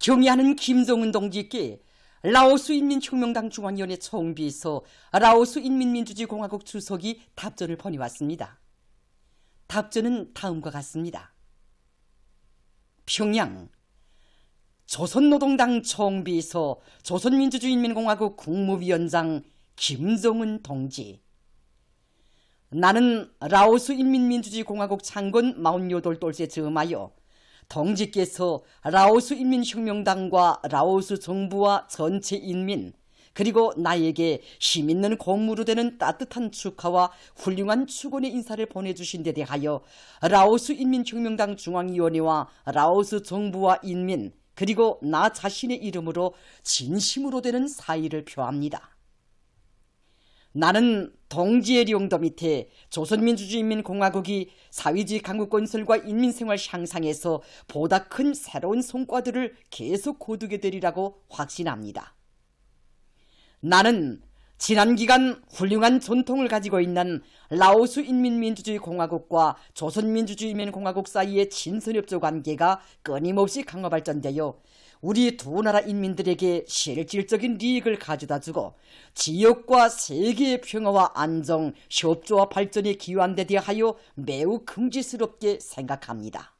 경의하는 김정은 동지께 라오스 인민혁명당 중앙위원회 총비서 라오스 인민민주주의공화국 주석이 답전을 보내왔습니다. 답전은 다음과 같습니다. 평양 조선노동당 총비서 조선민주주의인민공화국 국무위원장 김정은 동지, 나는 라오스 인민민주주의공화국 창건 48돌째 즈음하여 동지께서 라오스 인민혁명당과 라오스 정부와 전체 인민 그리고 나에게 힘있는 공무로 되는 따뜻한 축하와 훌륭한 축원의 인사를 보내주신 데 대하여 라오스 인민혁명당 중앙위원회와 라오스 정부와 인민 그리고 나 자신의 이름으로 진심으로 되는 사의를 표합니다. 나는 동지의 령도 밑에 조선민주주의인민공화국이 사회주의 강국건설과 인민생활 향상에서 보다 큰 새로운 성과들을 계속 거두게 되리라고 확신합니다. 나는 지난 기간 훌륭한 전통을 가지고 있는 라오스 인민민주주의공화국과 조선민주주의인민공화국 사이의 친선협조 관계가 끊임없이 강화 발전되어 우리 두 나라 인민들에게 실질적인利益을 가져다주고 지역과 세계의 평화와 안정, 협조와 발전에 기여한 데 대하여 매우 긍지스럽게 생각합니다.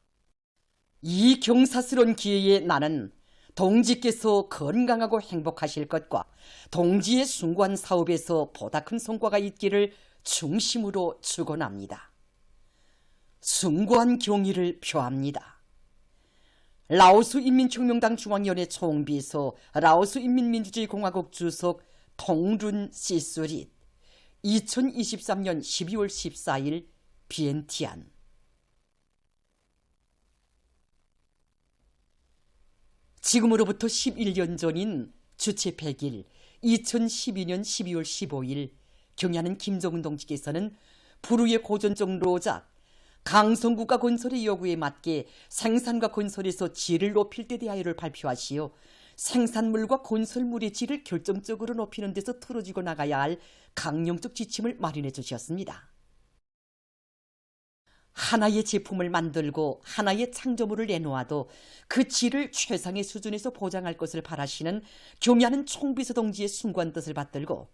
이 경사스러운 기회에 나는 동지께서 건강하고 행복하실 것과 동지의 숭고한 사업에서 보다 큰 성과가 있기를 중심으로 축원합니다. 숭고한 경의를 표합니다. 라오스 인민혁명당 중앙위원회 총비서 라오스 인민민주주의공화국 주석 통룬 시수릿 2023년 12월 14일 비엔티안. 지금으로부터 11년 전인 주체 100일 2012년 12월 15일 경의하는 김정은 동지께서는 불후의 고전적 로작 강성국가 건설의 요구에 맞게 생산과 건설에서 질을 높일 때 대하여를 발표하시어 생산물과 건설물의 질을 결정적으로 높이는 데서 틀어지고 나가야 할 강령적 지침을 마련해 주셨습니다. 하나의 제품을 만들고 하나의 창조물을 내놓아도 그 질을 최상의 수준에서 보장할 것을 바라시는 경의하는 총비서 동지의 숭고한 뜻을 받들고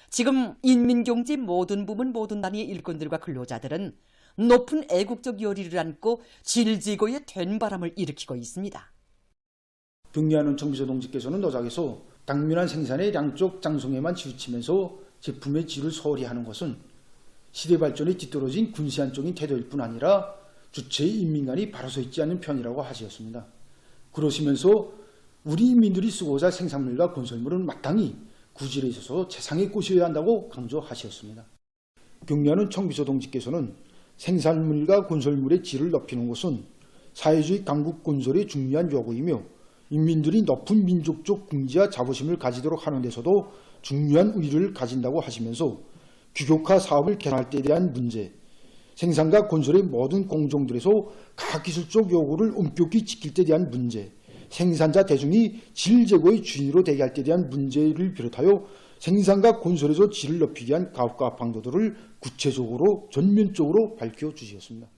지금 인민경제 모든 부문 모든 단위의 일꾼들과 근로자들은 높은 애국적 열의를 안고 질지고의 된바람을 일으키고 있습니다. 경의하는 총비서 동지께서는 노작에서 당면한 생산의 양적 장성에만 치우치면서 제품의 질을 소홀히 하는 것은 시대 발전에 뒤떨어진 군시안적인 태도일 뿐 아니라 주체의 인민간이 바로 서 있지 않는 편이라고 하셨습니다. 그러시면서 우리 인민들이 쓰고자 할 생산물과 건설물은 마땅히 구질에 있어서 최상의 것이어야 한다고 강조하셨습니다. 경의하는 총비서 동지께서는 생산물과 건설물의 질을 높이는 것은 사회주의 강국 건설의 중요한 요구이며 인민들이 높은 민족적 긍지와 자부심을 가지도록 하는 데서도 중요한 의의를 가진다고 하시면서 규격화 사업을 개선할 때에 대한 문제, 생산과 건설의 모든 공정들에서 과학기술적 요구를 엄격히 지킬 때에 대한 문제, 생산자 대중이 질 제고의 주인으로 되게 할 때에 대한 문제를 비롯하여 생산과 건설에서 질을 높이기 위한 가업과 방도들을 구체적으로 전면적으로 밝혀주셨습니다.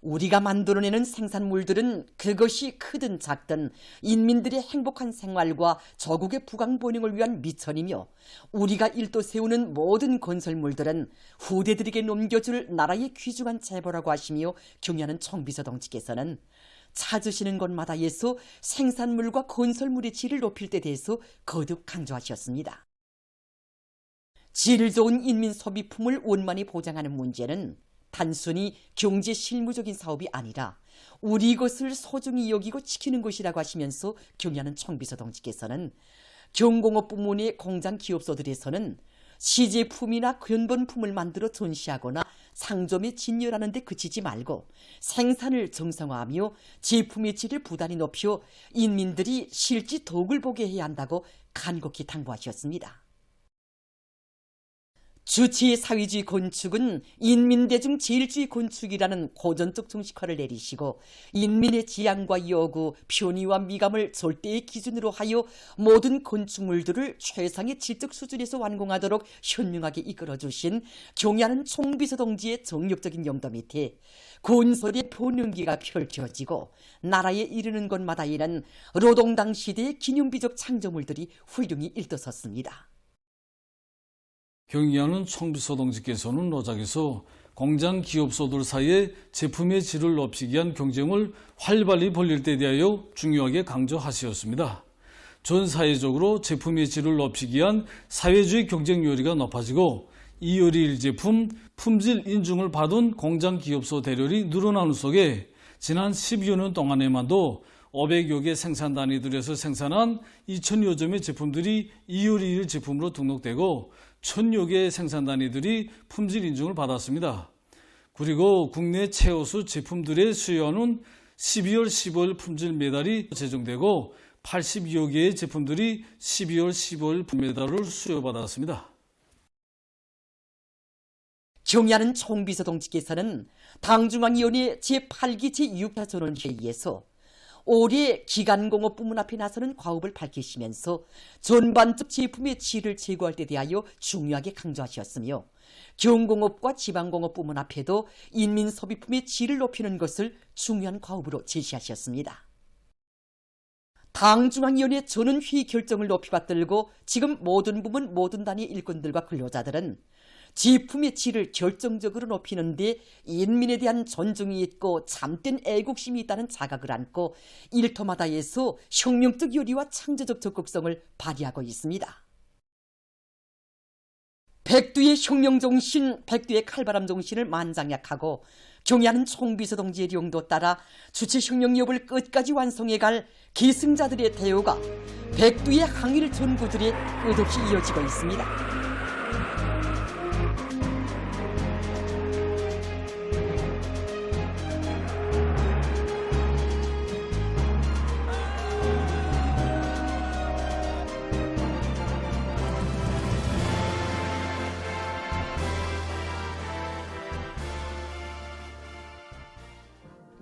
우리가 만들어내는 생산물들은 그것이 크든 작든 인민들의 행복한 생활과 조국의 부강 번영을 위한 미천이며 우리가 일도 세우는 모든 건설물들은 후대들에게 넘겨줄 나라의 귀중한 재보라고 하시며 경의하는 총비서 동지께서는 찾으시는 곳마다에서 생산물과 건설물의 질을 높일 때 대해서 거듭 강조하셨습니다. 질 좋은 인민 소비품을 원만히 보장하는 문제는 단순히 경제 실무적인 사업이 아니라 우리 것을 소중히 여기고 지키는 것이라고 하시면서 경의하는 총비서 동지께서는 경공업 부문의 공장 기업소들에서는 시제품이나 근본품을 만들어 전시하거나 상점에 진열하는 데 그치지 말고 생산을 정상화하며 제품의 질을 부단히 높여 인민들이 실제 덕을 보게 해야 한다고 간곡히 당부하셨습니다. 주체의 사회주의 건축은 인민대중 제일주의 건축이라는 고전적 정식화를 내리시고 인민의 지향과 요구, 편의와 미감을 절대의 기준으로 하여 모든 건축물들을 최상의 질적 수준에서 완공하도록 현명하게 이끌어주신 경의하는 총비서 동지의 정력적인 영도 밑에 건설의 표명기가 펼쳐지고 나라에 이르는 곳마다에는 노동당 시대의 기념비적 창조물들이 훌륭히 일떠섰습니다. 경의하는 총비서 동지께서는 노작에서 공장 기업소들 사이에 제품의 질을 높이기 위한 경쟁을 활발히 벌릴 때 대하여 중요하게 강조하셨습니다. 전 사회적으로 제품의 질을 높이기 위한 사회주의 경쟁 요리가 높아지고 이 요리 제품 품질 인증을 받은 공장 기업소 대열이 늘어나는 속에 지난 12여 년 동안에만도 500여 개 생산 단위들에서 생산한 2,000여 점의 제품들이 이효리 제품으로 등록되고 1,000여 개의 생산 단위들이 품질 인증을 받았습니다. 그리고 국내 최우수 제품들의 수여는 12월 15일 품질 메달이 제정되고 82여 개의 제품들이 12월 15일 메달을 수여받았습니다. 경의하는 총비서 동지께서는 당중앙위원회 제8기 제6차 전원회의에서 올해 기간공업부문 앞에 나서는 과업을 밝히시면서 전반적 제품의 질을 제고할 때 대하여 중요하게 강조하셨으며 경공업과 지방공업부문 앞에도 인민소비품의 질을 높이는 것을 중요한 과업으로 제시하셨습니다. 당중앙위원회 전원회의 결정을 높이 받들고 지금 모든 부문 모든 단위 일꾼들과 근로자들은 제품의 질을 결정적으로 높이는 데 인민에 대한 존중이 있고 참된 애국심이 있다는 자각을 안고 일터마다에서 혁명적 요리와 창조적 적극성을 발휘하고 있습니다. 백두의 혁명정신, 백두의 칼바람 정신을 만장약하고 경의하는 총비서 동지의 용도 따라 주체혁명협을 끝까지 완성해갈 계승자들의 대우가 백두의 항일 전구들에 끝없이 이어지고 있습니다.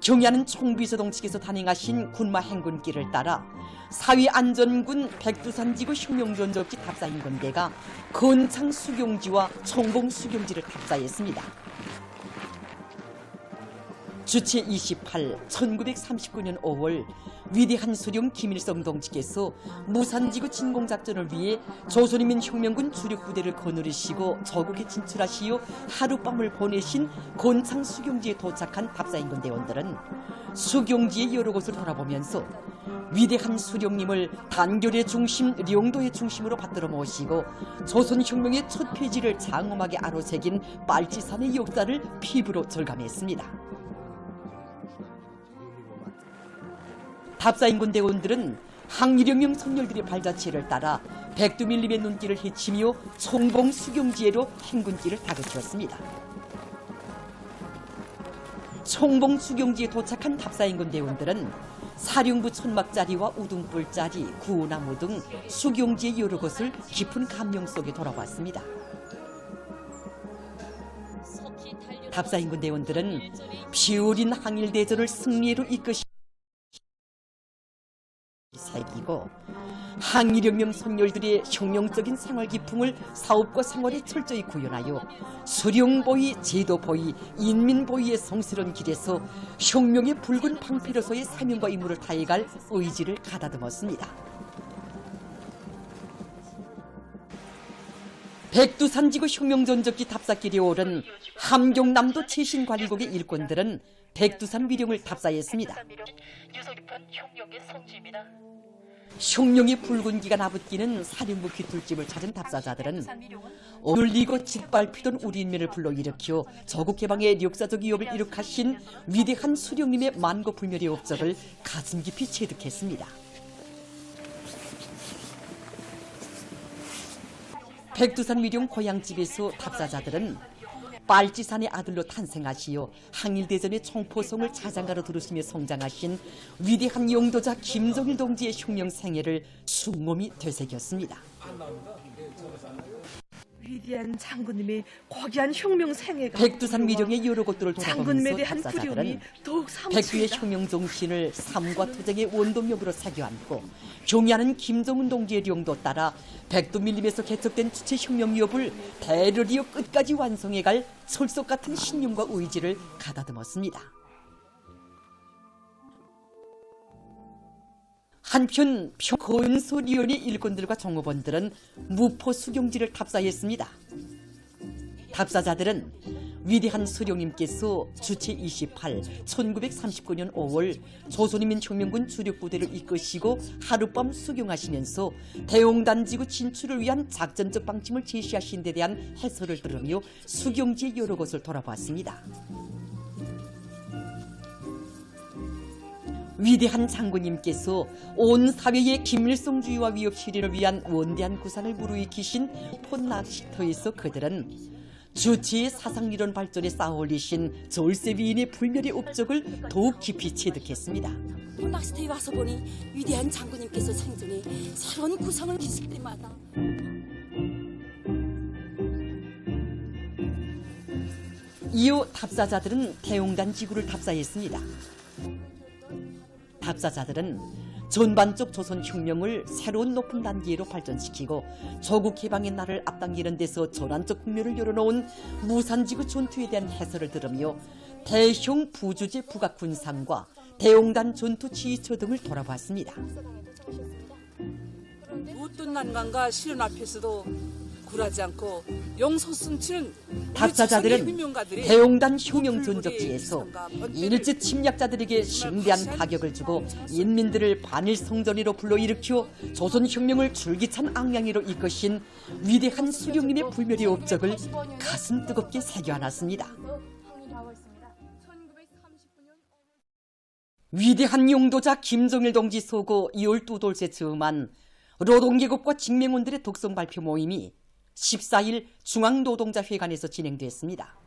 경의하는 총비서 동지께서 단행하신 군마 행군길을 따라 사위안전군 백두산지구 혁명전적지 탑사인군대가 건창 수경지와 총봉 수경지를 탑사했습니다. 주체 28, 1939년 5월 위대한 수령 김일성 동지께서 무산지구 진공작전을 위해 조선인민혁명군 주력부대를 거느리시고 저국에 진출하시어 하룻밤을 보내신 건창 수경지에 도착한 탑사인군 대원들은 수경지의 여러 곳을 돌아보면서 위대한 수령님을 단결의 중심, 령도의 중심으로 받들어 모시고 조선혁명의 첫 페이지를 장엄하게 아로새긴 빨치산의 역사를 피부로 절감했습니다. 탑사인군 대원들은 항일혁명 선열들의 발자취를 따라 백두밀림의 눈길을 헤치며 총봉 수경지에로 행군길을 다그쳤습니다. 총봉 수경지에 도착한 탑사인군 대원들은 사령부 천막자리와 우등불자리, 구나무 등 수경지의 여러 곳을 깊은 감명 속에 돌아왔습니다. 탑사인군 대원들은 피어오른 항일대전을 승리로 이끄시 새기고 항일혁명 선열들의 혁명적인 생활 기풍을 사업과 생활에 철저히 구현하여 수령보위, 제도보위, 인민보위의 성스러운 길에서 혁명의 붉은 방패로서의 사명과 임무를 다해갈 의지를 가다듬었습니다. 백두산지구 혁명전적지 탑사길에 오른 함경남도 최신관리국의 일꾼들은 백두산 위령을 탑사했습니다. 혁명의 붉은 기가 나붙기는 사령부 귀뚤집을 찾은 탑사자들은 어울리고 짓밟히던 우리 인민을 불러일으켜 조국개방의 역사적 위협을 이룩하신 위대한 수령님의 만고불멸의 업적을 가슴 깊이 체득했습니다. 백두산 위령 고향집에서 탑사자들은 빨치산의 아들로 탄생하시어 항일대전의 총포성을 자장가로 들으시며 성장하신 위대한 영도자 김정일 동지의 혁명 생애를 숭엄히 되새겼습니다. 위대한 장군님의 고귀한 혁명 생애가 백두산 미령의 여러 곳들을 장군님에 돌아보면서 대한 답사자들은 두려움이 더욱 백두의 사무칩니다. 혁명 정신을 삶과 투쟁의 원동력으로 새겨안고 경의하는 김정은 동지의 령도 따라 백두 밀림에서 개척된 주체 혁명 기업을 대르리어 끝까지 완성해갈 철석 같은 신념과 의지를 가다듬었습니다. 한편 평건소리온의 일꾼들과 정호원들은 무포 수경지를 탑사했습니다. 탑사자들은 위대한 수령님께서 주체 28, 1939년 5월 조선인민혁명군 주력부대를 이끄시고 하룻밤 수경하시면서 대용단지구 진출을 위한 작전적 방침을 제시하신 데 대한 해설을 들으며 수경지의 여러 곳을 돌아보았습니다. 위대한 장군님께서 온 사회의 김일성주의와 위협 실현을 위한 원대한 구상을 무르익히신 폰낚시터에서 그들은 주체의 사상이론 발전에 쌓아올리신 졸세비인의 불멸의 업적을 더욱 깊이 체득했습니다. 폰낚시터에 와서 보니 위대한 장군님께서 생전에 새로운 구성을 기실 때마다 이후 탑사자들은 대용단 지구를 탑사했습니다. 탑사자들은 전반적 조선혁명을 새로운 높은 단계로 발전시키고 조국 해방의 날을 앞당기는 데서 전환적 국면을 열어놓은 무산지구 전투에 대한 해설을 들으며 대형 부주제 북악 군상과 대용단 전투 지휘처 등을 돌아봤습니다. 어떤 난관과 시련 앞에서도 굴하지 않고 용솟음치는 탑사자들은 대용단 혁명 전적지에서 일제 침략자들에게 심대한 타격을 주고 인민들을 반일 성전위로 불러일으켜 조선혁명을 줄기찬 앙양이로 이끄신 위대한 수령님의 불멸의 업적을 가슴 뜨겁게 새겨안았습니다. 위대한 용도자 김정일 동지 소고 12돌째 즈음한 노동계급과 직맹원들의 독성 발표 모임이 14일 중앙노동자회관에서 진행됐습니다.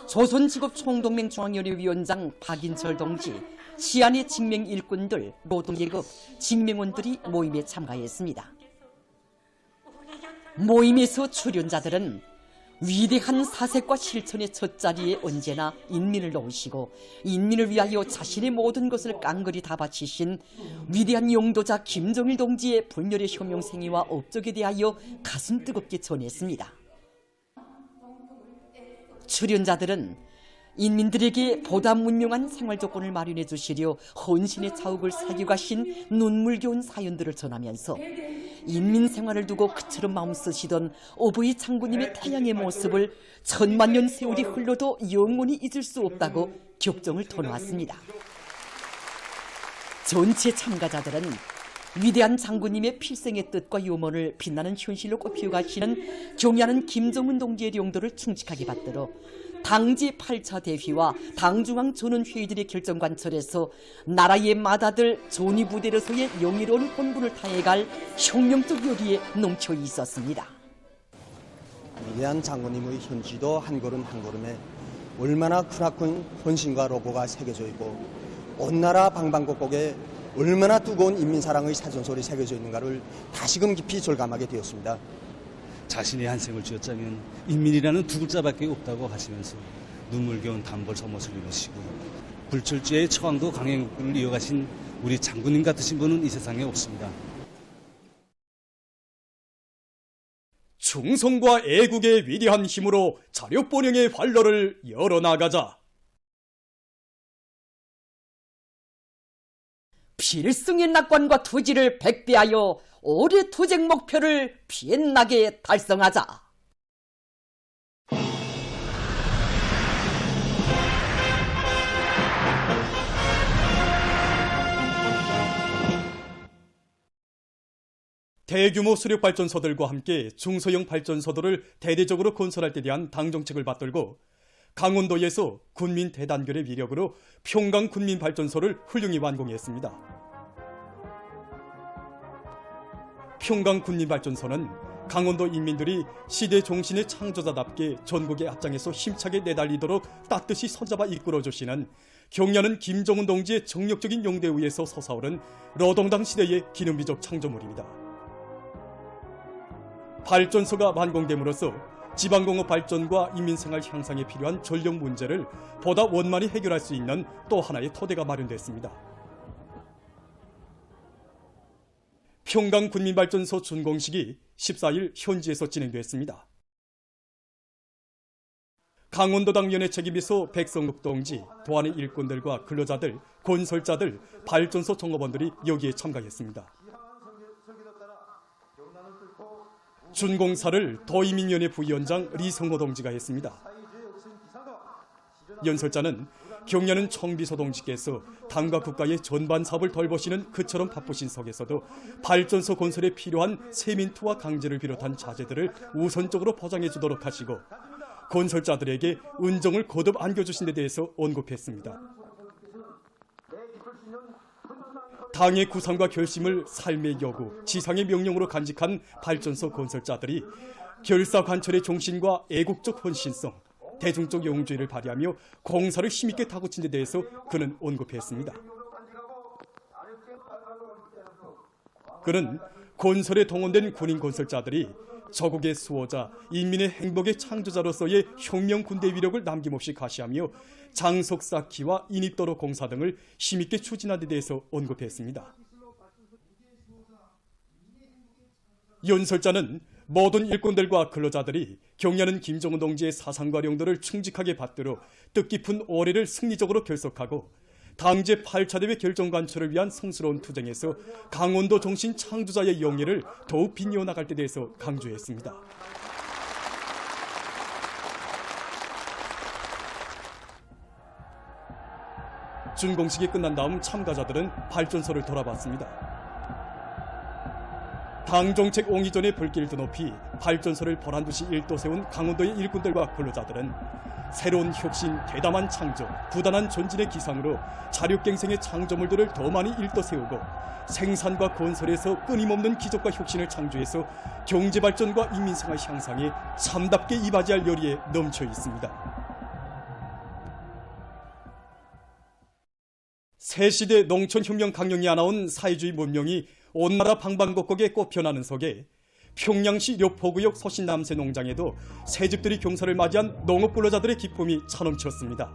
조선직업총동맹 중앙연회위원장 박인철 동지, 시안의 직맹 일꾼들, 노동계급, 직맹원들이 모임에 참가했습니다. 모임에서 출연자들은 위대한 사색과 실천의 첫자리에 언제나 인민을 놓으시고 인민을 위하여 자신의 모든 것을 깡그리 다 바치신 위대한 용도자 김정일 동지의 불멸의 혁명 생애와 업적에 대하여 가슴 뜨겁게 전했습니다. 출연자들은 인민들에게 보다 문명한 생활 조건을 마련해 주시려 헌신의 자욱을 새겨가신 눈물겨운 사연들을 전하면서 인민 생활을 두고 그처럼 마음 쓰시던 어부의 장군님의 태양의 모습을 천만년 세월이 흘러도 영원히 잊을 수 없다고 격정을 터놓았습니다. 전체 참가자들은 위대한 장군님의 필생의 뜻과 유머를 빛나는 현실로 꼽혀가시는 경의하는 김정은 동지의 용도를 충직하게 받들어 당지 8차 대회와 당중앙 전원회의들의 결정 관철에서 나라의 맏아들 존위부대로서의 영예로운 혼분을 타해갈 혁명적 요리에 넘쳐 있었습니다. 위대한 장군님의 현지도 한 걸음 한 걸음에 얼마나 크나큰 헌신과 로고가 새겨져 있고 온 나라 방방곡곡에 얼마나 뜨거운 인민사랑의 사전설이 새겨져 있는가를 다시금 깊이 절감하게 되었습니다. 자신의 한 생을 쥐었자면 인민이라는 두 글자밖에 없다고 하시면서 눈물겨운 단벌 서못을 이루시고 불철주의 처왕도 강행국을 이어가신 우리 장군님 같으신 분은 이 세상에 없습니다. 충성과 애국의 위대한 힘으로 자력본영의 활로를 열어나가자. 필승의 낙관과 투지를 백배하여 올해 투쟁 목표를 빛나게 달성하자. 대규모 수력발전소들과 함께 중소형 발전소들을 대대적으로 건설할 때 대한 당정책을 받들고 강원도에서 군민 대단결의 위력으로 평강군민발전소를 훌륭히 완공했습니다. 평강군민발전소는 강원도 인민들이 시대 종신의 창조자답게 전국의 앞장에서 힘차게 내달리도록 따뜻이 손잡아 이끌어주시는 경의하는 김정은 동지의 정력적인 용대에 의해서 솟아오른 노동당 시대의 기념비적 창조물입니다. 발전소가 완공됨으로써 지방공업 발전과 인민생활 향상에 필요한 전력 문제를 보다 원만히 해결할 수 있는 또 하나의 토대가 마련됐습니다. 평강군민발전소 준공식이 14일 현지에서 진행됐습니다. 강원도당 연회책임비서 백성국 동지, 도안의 일꾼들과 근로자들, 건설자들, 발전소 종업원들이 여기에 참가했습니다. 준공사를 더이민연회 부위원장 리성호 동지가 했습니다. 연설자는 경려는 청비서 동지께서 당과 국가의 전반 사업을 돌보시는 그처럼 바쁘신 속에서도 발전소 건설에 필요한 세민투와 강제를 비롯한 자재들을 우선적으로 보장해 주도록 하시고 건설자들에게 은정을 거듭 안겨주신 데 대해서 언급했습니다. 당의 구상과 결심을 삶의 여구, 지상의 명령으로 간직한 발전소 건설자들이 결사관철의 정신과 애국적 헌신성, 대중적 영웅주의를 발휘하며 공사를 힘있게 다구친 데 대해서 그는 언급했습니다. 그는 건설에 동원된 군인 건설자들이 저국의 수호자, 인민의 행복의 창조자로서의 혁명 군대 위력을 남김없이 가시하며 장석 쌓기와 인입도로 공사 등을 힘있게 추진한 데 대해서 언급했습니다. 연설자는 모든 일꾼들과 근로자들이 경려는 김정은 동지의 사상과 용도를 충직하게 받들어 뜻깊은 올해를 승리적으로 결석하고 당제 8차 대회 결정관철을 위한 성스러운 투쟁에서 강원도 정신 창조자의 영예를 더욱 빛내어 나갈 때 대해서 강조했습니다. 준공식이 끝난 다음 참가자들은 발전소를 돌아봤습니다. 당정책 옹이 전에 불길 드높이 발전소를 보란듯이 일도 세운 강원도의 일꾼들과 근로자들은 새로운 혁신, 대담한 창조, 부단한 전진의 기상으로 자력갱생의 창조물들을 더 많이 일도 세우고 생산과 건설에서 끊임없는 기적과 혁신을 창조해서 경제발전과 인민생활 향상에 참답게 이바지할 열의에 넘쳐 있습니다. 새시대 농촌혁명 강령이 아나온 사회주의 문명이 온 나라 방방곡곡에 꽃피어나는 속에 평양시 료포구역 서신남새 농장에도 새집들이 경사를 맞이한 농업근로자들의 기쁨이 차넘쳤습니다.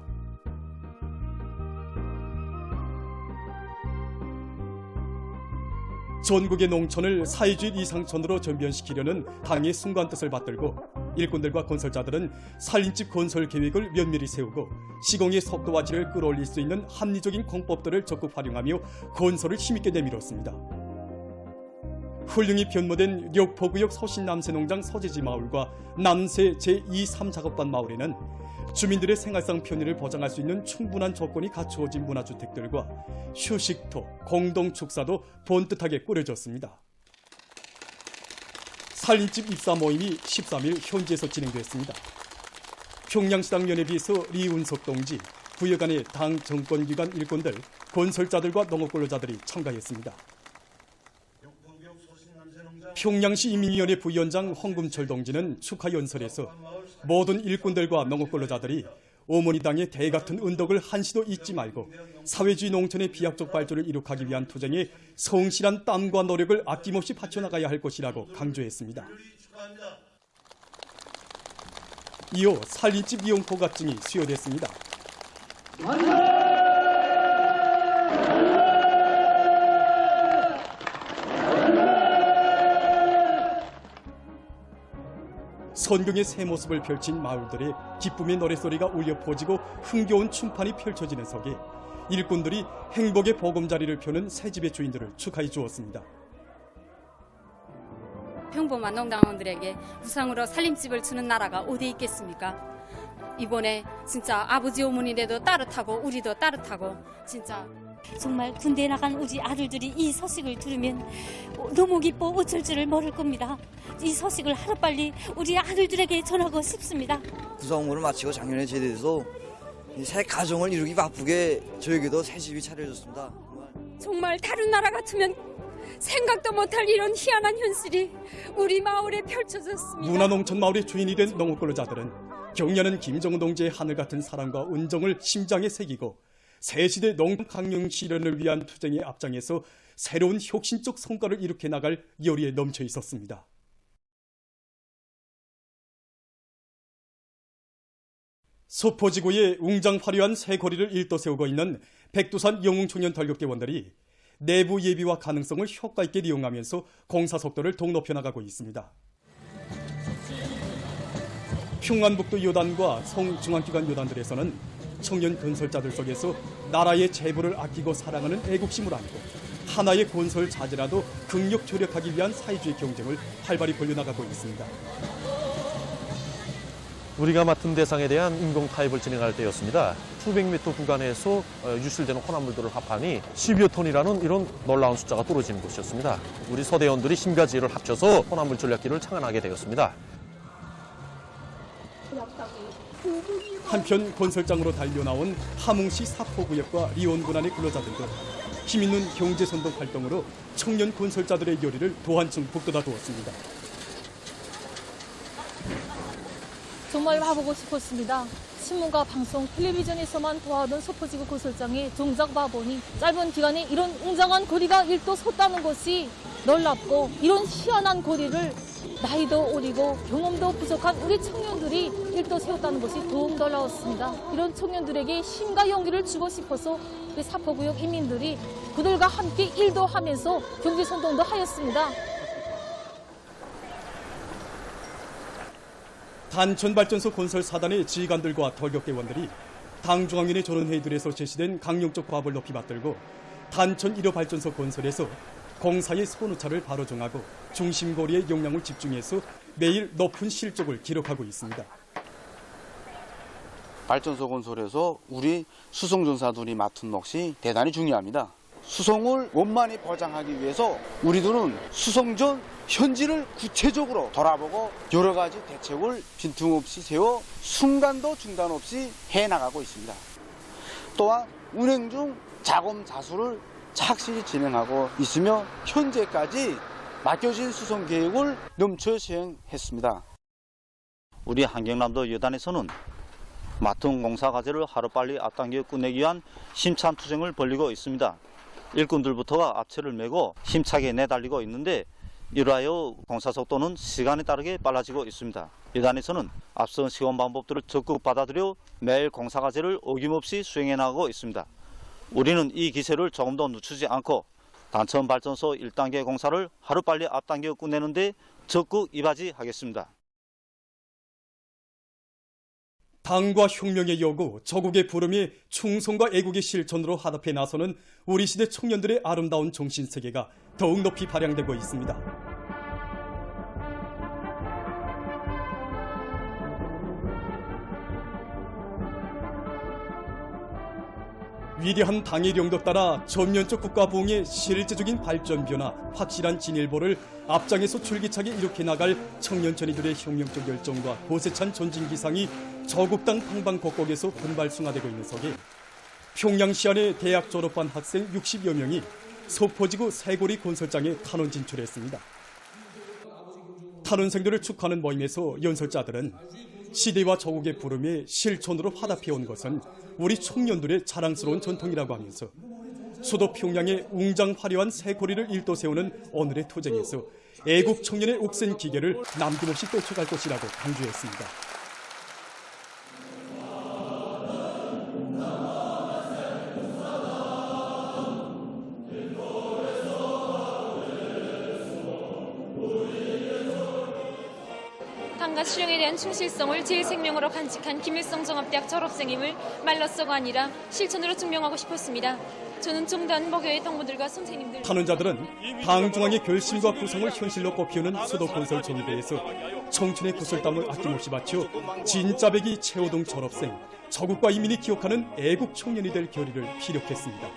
전국의 농촌을 사회주의 이상촌으로 전변시키려는 당의 순간 뜻을 받들고 일꾼들과 건설자들은 살림집 건설 계획을 면밀히 세우고 시공의 속도와 질을 끌어올릴 수 있는 합리적인 공법들을 적극 활용하며 건설을 힘있게 내밀었습니다. 훌륭히 변모된 료포구역 서신남새농장 서재지 마을과 남새 제2-3작업반 마을에는 주민들의 생활상 편의를 보장할 수 있는 충분한 조건이 갖추어진 문화주택들과 휴식터, 공동축사도 번듯하게 꾸려졌습니다. 살림집 입사 모임이 13일 현지에서 진행됐습니다. 평양시당 연회비서 리운석 동지, 부여간의 당 정권기관 일꾼들, 건설자들과 농업근로자들이 참가했습니다. 평양시 인민위원회 부위원장 홍금철 동지는 축하 연설에서 모든 일꾼들과 농업근로자들이 어머니 당의 대같은 은덕을 한시도 잊지 말고 사회주의 농촌의 비약적 발전을 이룩하기 위한 투쟁에 성실한 땀과 노력을 아낌없이 바쳐나가야 할 것이라고 강조했습니다. 이어 살림집 이용 허가증이 수여됐습니다. 선경의 새 모습을 펼친 마을들의 기쁨의 노랫소리가 울려 퍼지고 흥겨운 춤판이 펼쳐지는 속에 일꾼들이 행복의 보금자리를 펴는 새집의 주인들을 축하해 주었습니다. 평범한 농당원들에게 무상으로 살림집을 주는 나라가 어디 있겠습니까? 이번에 진짜 아버지 어머니네도 따뜻하고 우리도 따뜻하고 진짜 정말 군대에 나간 우리 아들들이 이 소식을 들으면 너무 기뻐 어쩔 줄을 모를 겁니다. 이 소식을 하루빨리 우리 아들들에게 전하고 싶습니다. 구성원을 마치고 작년에 제대해서 새 가정을 이루기 바쁘게 저에게도 새 집이 차려졌습니다. 정말 다른 나라 같으면 생각도 못할 이런 희한한 현실이 우리 마을에 펼쳐졌습니다. 문화농촌 마을의 주인이 된 농업근로자들은 경려는 김정은 동지의 하늘 같은 사랑과 은정을 심장에 새기고 새시대 농강령 실현을 위한 투쟁에 앞장에서 새로운 혁신적 성과를 일으켜 나갈 열의에 넘쳐 있었습니다. 소포지구에 웅장 화려한 새 거리를 일도세우고 있는 백두산 영웅청년 덜격대원들이 내부 예비와 가능성을 효과 있게 이용하면서 공사 속도를 더욱 높여나가고 있습니다. 평안북도 요단과 성중앙기관 요단들에서는 청년 건설자들 속에서 나라의 재보를 아끼고 사랑하는 애국심을 안고 하나의 건설 자재라도 극력 조력하기 위한 사회주의 경쟁을 활발히 벌려나가고 있습니다. 우리가 맡은 대상에 대한 인공 타입을 진행할 때였습니다. 수백 미터 구간에서 유실되는 혼합물들을 합하니 10여 톤이라는 이런 놀라운 숫자가 떨어지는 곳이었습니다. 우리 서대원들이 힘과 지혜를 합쳐서 혼합물 전략기를 창안하게 되었습니다. 한편 건설장으로 달려나온 함흥시 사포구역과 리온군안의 근로자들도 힘있는 경제선동 활동으로 청년 건설자들의 열의를 더 한층 북돋아 두었습니다. 정말 와보고 싶었습니다. 신문과 방송, 텔레비전에서만 보아하던 소포지구 건설장에 정작 와보니 짧은 기간에 이런 웅장한 거리가 일도 섰다는 것이 놀랍고, 이런 희한한 거리를 나이도 어리고 경험도 부족한 우리 청년들이 일도 세웠다는 것이 더욱 놀라웠습니다. 이런 청년들에게 힘과 용기를 주고 싶어서 우리 사포구역 인민들이 그들과 함께 일도 하면서 경제선동도 하였습니다. 단천발전소 건설 사단의 지휘관들과 덜격대원들이 당중앙위원회 전원회의들에서 제시된 강령적 과업을 높이 받들고 단천 1호 발전소 건설에서 공사의 선우차를 바로 정하고 중심거리에 역량을 집중해서 매일 높은 실적을 기록하고 있습니다. 발전소 건설에서 우리 수송전사들이 맡은 몫이 대단히 중요합니다. 수송을 원만히 보장하기 위해서 우리들은 수송 전 현지를 구체적으로 돌아보고 여러 가지 대책을 빈틈없이 세워 순간도 중단 없이 해나가고 있습니다. 또한 운행 중 자금 자수를 착실히 진행하고 있으며 현재까지 맡겨진 수송 계획을 넘쳐 시행했습니다. 우리 한경남도 여단에서는 맡은 공사 과제를 하루빨리 앞당겨 끝내기 위한 힘찬 투쟁을 벌이고 있습니다. 일꾼들부터가 앞차를 메고 힘차게 내달리고 있는데 이러하여 공사 속도는 시간에 따르게 빨라지고 있습니다. 여단에서는 앞선 시공 방법들을 적극 받아들여 매일 공사 과제를 어김없이 수행해 나가고 있습니다. 우리는 이 기세를 조금도 늦추지 않고 단천 발전소 1단계 공사를 하루빨리 앞당겨 끝내는 데 적극 이바지하겠습니다. 당과 혁명의 요구, 저국의 부름이 충성과 애국의 실천으로 화답해 나서는 우리 시대 청년들의 아름다운 정신세계가 더욱 높이 발양되고 있습니다. 위대한 당의 령도 따라 전면적 국가 부흥의 실질적인 발전 변화, 확실한 진일보를 앞장에서 줄기차게 이룩해 나갈 청년천이들의 혁명적 열정과 고세찬 전진 기상이 저국당 방방곡곡에서 분발승화되고 있는 속에 평양시 안의 대학 졸업한 학생 60여 명이 소포지구 새고리 건설장에 탄원 진출했습니다. 탄원생들을 축하하는 모임에서 연설자들은 시대와 저국의 부름에 실천으로 화답해온 것은 우리 청년들의 자랑스러운 전통이라고 하면서 수도 평양의 웅장 화려한 새고리를 일도 세우는 오늘의 투쟁에서 애국 청년의 옥센 기계를 남김없이 쫓아갈 것이라고 강조했습니다. 당과 수령에 대한 충실성을 제일 생명으로 간직한 김일성 종합대학 졸업생임을 말로써가 아니라 실천으로 증명하고 싶었습니다. 저는 종단 목요의 동무들과 선생님들 탄원자들은 당 중앙의 결심과 구성을 현실로 꼽히는 수도건설 전의대에서 청춘의 구슬땀을 아낌없이 바쳐 진짜배기 최호동 졸업생, 저국과 이민이 기억하는 애국 청년이 될 결의를 피력했습니다.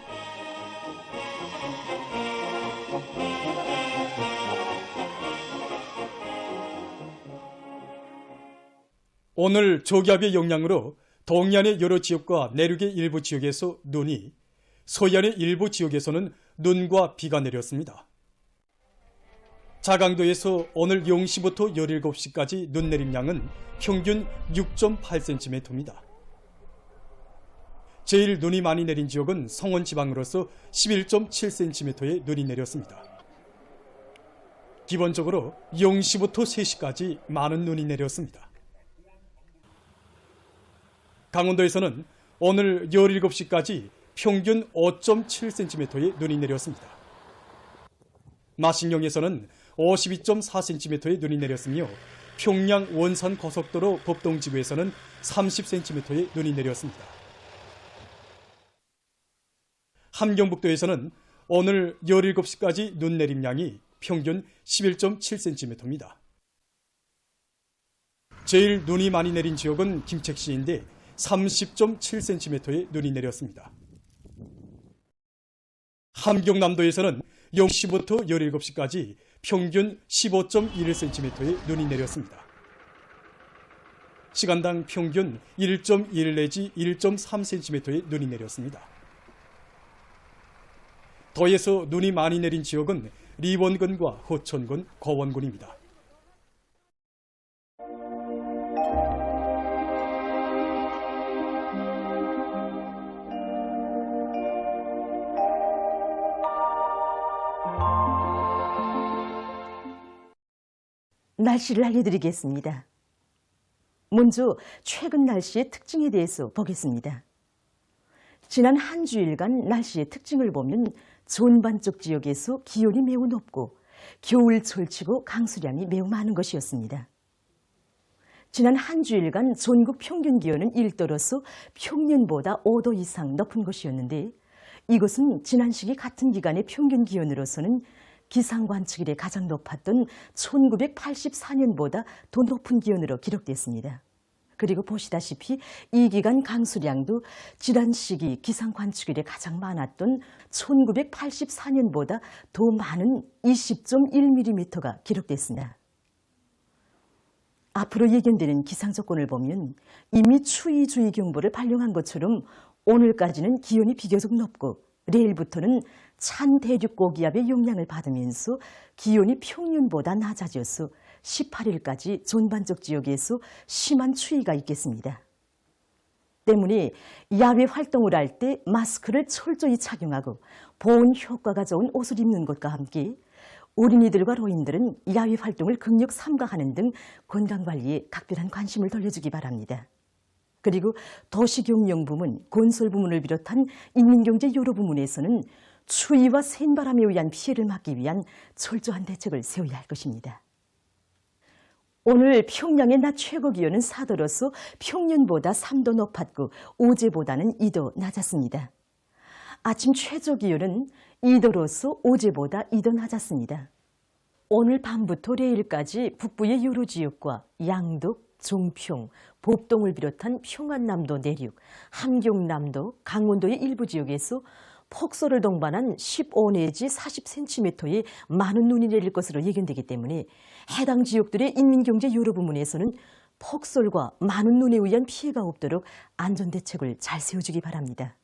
오늘 조기압의 영향으로 동해안의 여러 지역과 내륙의 일부 지역에서 눈이, 서해안의 일부 지역에서는 눈과 비가 내렸습니다. 자강도에서 오늘 0시부터 17시까지 눈 내린 양은 평균 6.8cm입니다. 제일 눈이 많이 내린 지역은 성원 지방으로서 11.7cm의 눈이 내렸습니다. 기본적으로 0시부터 3시까지 많은 눈이 내렸습니다. 강원도에서는 오늘 17시까지 평균 5.7cm의 눈이 내렸습니다. 마신령에서는 52.4cm의 눈이 내렸으며 평양 원산 고속도로 법동지구에서는 30cm의 눈이 내렸습니다. 함경북도에서는 오늘 17시까지 눈 내림량이 평균 11.7cm입니다. 제일 눈이 많이 내린 지역은 김책시인데 30.7cm의 눈이 내렸습니다. 함경남도에서는 0시부터 17시까지 평균 15.1cm의 눈이 내렸습니다. 시간당 평균 1.1 내지 1.3cm의 눈이 내렸습니다. 더해서 눈이 많이 내린 지역은 리원군과 호천군, 거원군입니다. 날씨를 알려드리겠습니다. 먼저 최근 날씨의 특징에 대해서 보겠습니다. 지난 한 주일간 날씨의 특징을 보면 전반적 지역에서 기온이 매우 높고 겨울철치고 강수량이 매우 많은 것이었습니다. 지난 한 주일간 전국 평균 기온은 일도로서 평년보다 5도 이상 높은 것이었는데 이것은 지난 시기 같은 기간의 평균 기온으로서는 기상관측 이래 가장 높았던 1984년보다 더 높은 기온으로 기록됐습니다. 그리고 보시다시피 이 기간 강수량도 지난 시기 기상관측 이래 가장 많았던 1984년보다 더 많은 20.1mm가 기록됐습니다. 앞으로 예견되는 기상조건을 보면 이미 추위주의경보를 발령한 것처럼 오늘까지는 기온이 비교적 높고 내일부터는 찬 대륙고기압의 영향을 받으면서 기온이 평년보다 낮아져서 18일까지 전반적 지역에서 심한 추위가 있겠습니다. 때문에 야외 활동을 할 때 마스크를 철저히 착용하고 보온 효과가 좋은 옷을 입는 것과 함께 어린이들과 노인들은 야외 활동을 극력 삼가하는 등 건강관리에 각별한 관심을 돌려주기 바랍니다. 그리고 도시경영부문, 건설부문을 비롯한 인민경제 여러 부문에서는 추위와 센바람에 의한 피해를 막기 위한 철저한 대책을 세워야 할 것입니다. 오늘 평양의 낮 최고 기온은 4도로서 평년보다 3도 높았고 어제보다는 2도 낮았습니다. 아침 최저 기온은 2도로서 어제보다 2도 낮았습니다. 오늘 밤부터 내일까지 북부의 여러 지역과 양덕, 종평, 법동을 비롯한 평안남도 내륙, 함경남도, 강원도의 일부 지역에서 폭설을 동반한 15 내지 40cm의 많은 눈이 내릴 것으로 예견되기 때문에 해당 지역들의 인민경제 여러 부문에서는 폭설과 많은 눈에 의한 피해가 없도록 안전대책을 잘 세워주기 바랍니다.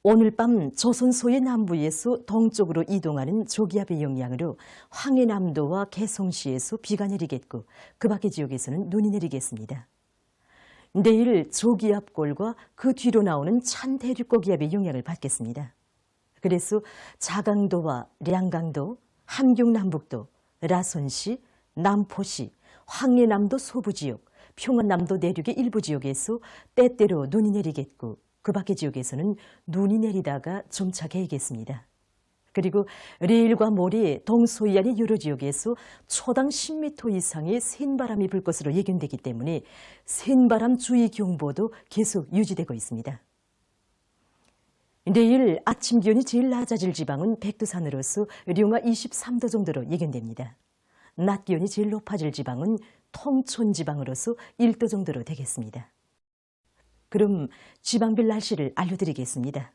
오늘 밤 조선소의 남부에서 동쪽으로 이동하는 저기압의 영향으로 황해남도와 개성시에서 비가 내리겠고 그 밖의 지역에서는 눈이 내리겠습니다. 내일 저기압골과 그 뒤로 나오는 찬 대륙고기압의 영향을 받겠습니다. 그래서 자강도와 량강도, 함경남북도, 라선시, 남포시, 황해남도 서부지역, 평안남도 내륙의 일부 지역에서 때때로 눈이 내리겠고 그 밖의 지역에서는 눈이 내리다가 점차 개겠습니다. 그리고 내일과 모레 동서해안의 여러 지역에서 초당 10m 이상의 센바람이 불 것으로 예견되기 때문에 센바람 주의 경보도 계속 유지되고 있습니다. 내일 아침 기온이 제일 낮아질 지방은 백두산으로서 령화 23도 정도로 예견됩니다. 낮 기온이 제일 높아질 지방은 통촌 지방으로서 1도 정도로 되겠습니다. 그럼 지방별 날씨를 알려드리겠습니다.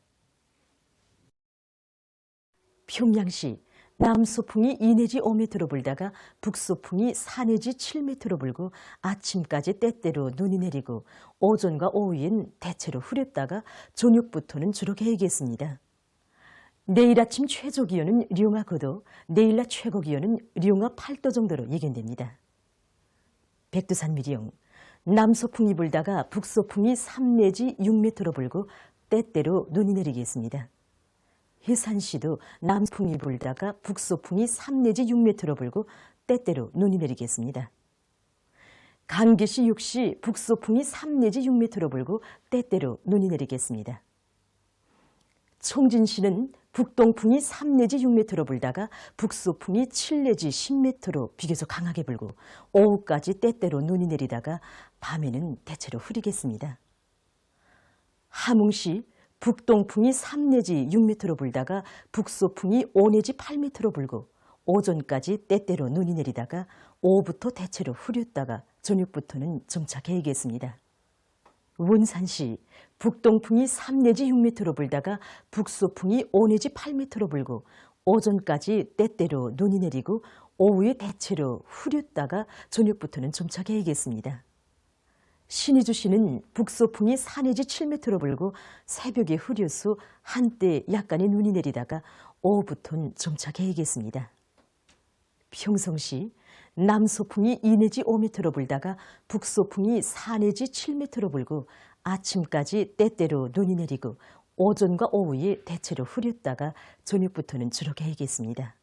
평양시 남서풍이 2 내지 5m로 불다가 북서풍이 4 내지 7m로 불고 아침까지 때때로 눈이 내리고 오전과 오후엔 대체로 흐렸다가 저녁부터는 주로 개겠습니다. 내일 아침 최저 기온은 령화 9도, 내일 낮 최고 기온은 령화 8도 정도로 예견됩니다. 백두산 미령, 남서풍이 불다가 북서풍이 3 내지 6m로 불고 때때로 눈이 내리겠습니다. 해산시도 남풍이 불다가 북서풍이 3 내지 6m로 불고 때때로 눈이 내리겠습니다. 강기시 6시 북소풍이 3 내지 6m로 불고 때때로 눈이 내리겠습니다. 총진시는 북동풍이 3 내지 6m로 불다가 북소풍이 7 내지 10m로 비교적 강하게 불고 오후까지 때때로 눈이 내리다가 밤에는 대체로 흐리겠습니다. 함흥시 북동풍이 3 내지 6m로 불다가 북소풍이 5 내지 8m로 불고 오전까지 때때로 눈이 내리다가 오후부터 대체로 흐렸다가 저녁부터는 점차 개이겠습니다. 원산시 북동풍이 3 내지 6m로 불다가 북소풍이 5 내지 8m로 불고 오전까지 때때로 눈이 내리고 오후에 대체로 흐렸다가 저녁부터는 점차 개이겠습니다. 신의주시는 북소풍이 4 내지 7m로 불고 새벽에 흐려서 한때 약간의 눈이 내리다가 오후부터는 점차 개이겠습니다. 평성시 남소풍이 2 내지 5m로 불다가 북소풍이 4 내지 7m로 불고 아침까지 때때로 눈이 내리고 오전과 오후에 대체로 흐렸다가 저녁부터는 주로 개이겠습니다.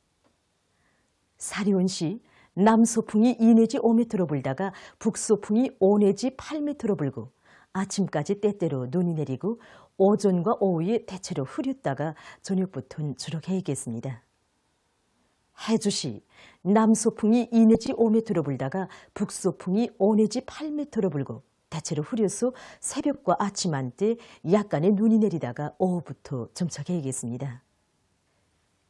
사리온시 남소풍이 2 내지 5m로 불다가 북소풍이 5 내지 8m로 불고 아침까지 때때로 눈이 내리고 오전과 오후에 대체로 흐렸다가 저녁부터는 주로 개이겠습니다. 해주시 남소풍이 2 내지 5m로 불다가 북소풍이 5 내지 8m로 불고 대체로 흐려서 새벽과 아침 한때 약간의 눈이 내리다가 오후부터 점차 개이겠습니다.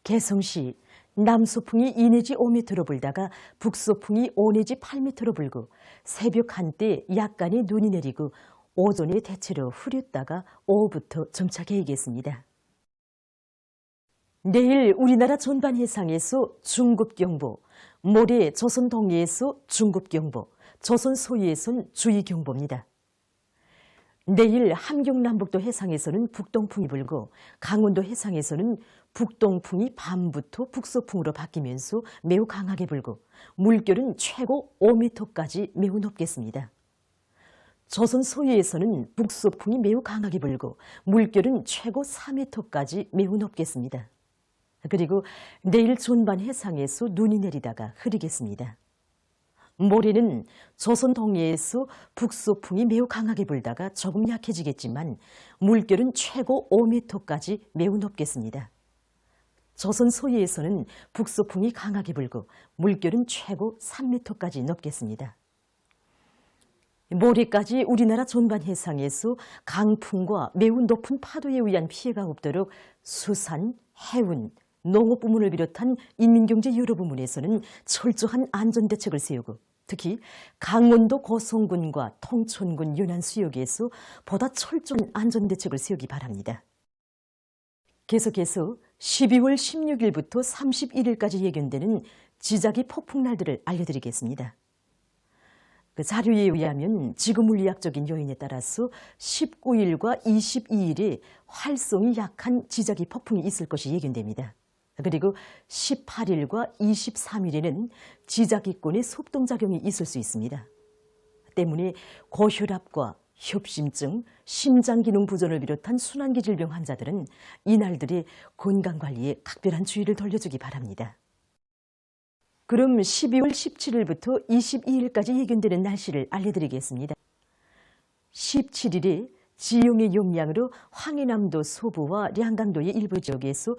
개성시 남소풍이 2 내지 5m로 불다가 북소풍이 5 내지 8m로 불고 새벽 한때 약간의 눈이 내리고 오전에 대체로 흐렸다가 오후부터 점차 개이겠습니다. 내일 우리나라 전반 해상에서 중급경보, 모레 조선 동해에서 중급경보, 조선 소유에선 주의경보입니다. 내일 함경남북도 해상에서는 북동풍이 불고 강원도 해상에서는 북동풍이 밤부터 북소풍으로 바뀌면서 매우 강하게 불고 물결은 최고 5m까지 매우 높겠습니다. 조선 소유에서는 북소풍이 매우 강하게 불고 물결은 최고 4m까지 매우 높겠습니다. 그리고 내일 전반 해상에서 눈이 내리다가 흐리겠습니다. 모레는 조선 동해에서 북소풍이 매우 강하게 불다가 조금 약해지겠지만 물결은 최고 5m까지 매우 높겠습니다. 조선 소해에서는 북소풍이 강하게 불고 물결은 최고 3m까지 높겠습니다. 모레까지 우리나라 전반 해상에서 강풍과 매우 높은 파도에 의한 피해가 없도록 수산, 해운, 농업부문을 비롯한 인민경제 여러 부문에서는 철저한 안전대책을 세우고 특히 강원도 고성군과 통천군 연안수역에서 보다 철저한 안전대책을 세우기 바랍니다. 계속해서 12월 16일부터 31일까지 예견되는 지자기 폭풍날들을 알려드리겠습니다. 그 자료에 의하면 지구물리학적인 요인에 따라서 19일과 22일에 활성이 약한 지자기 폭풍이 있을 것이 예견됩니다. 그리고 18일과 23일에는 지자기권의 속동작용이 있을 수 있습니다. 때문에 고혈압과 협심증, 심장기능 부전을 비롯한 순환기 질병 환자들은 이날들의 건강관리에 각별한 주의를 돌려주기 바랍니다. 그럼 12월 17일부터 22일까지 예견되는 날씨를 알려드리겠습니다. 17일에 지용의 영향으로 황해남도 서부와 량강도의 일부 지역에서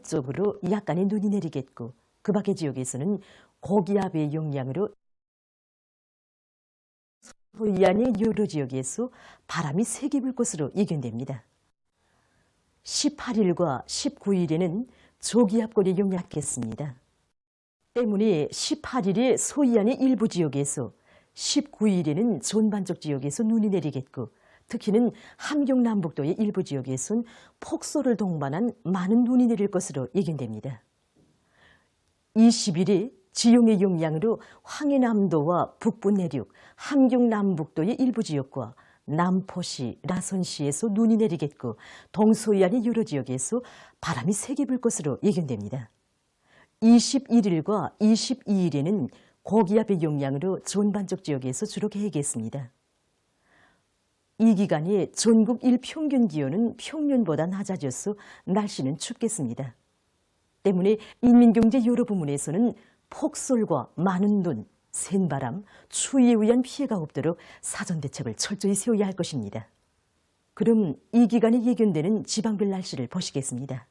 쪽으로 약간의 눈이 내리겠고 그 밖의 지역에서는 고기압의 영향으로 서해안의 여러 지역에서 바람이 세게 불 것으로 예견됩니다. 18일과 19일에는 저기압골이 영향하겠습니다. 때문에 18일에 서해안의 일부 지역에서 19일에는 전반적 지역에서 눈이 내리겠고 특히는 함경남북도의 일부 지역에선 폭설을 동반한 많은 눈이 내릴 것으로 예견됩니다. 20일에 지용의 영향으로 황해남도와 북부 내륙, 함경남북도의 일부 지역과 남포시, 라선시에서 눈이 내리겠고 동서해안의 여러 지역에서 바람이 세게 불 것으로 예견됩니다. 21일과 22일에는 고기압의 영향으로 전반적 지역에서 주로 개겠습니다. 이 기간에 전국 일평균 기온은 평년보다 낮아져서 날씨는 춥겠습니다. 때문에 인민경제 여러 부문에서는 폭설과 많은 눈, 센바람, 추위에 의한 피해가 없도록 사전 대책을 철저히 세워야 할 것입니다. 그럼 이 기간에 예견되는 지방별 날씨를 보시겠습니다.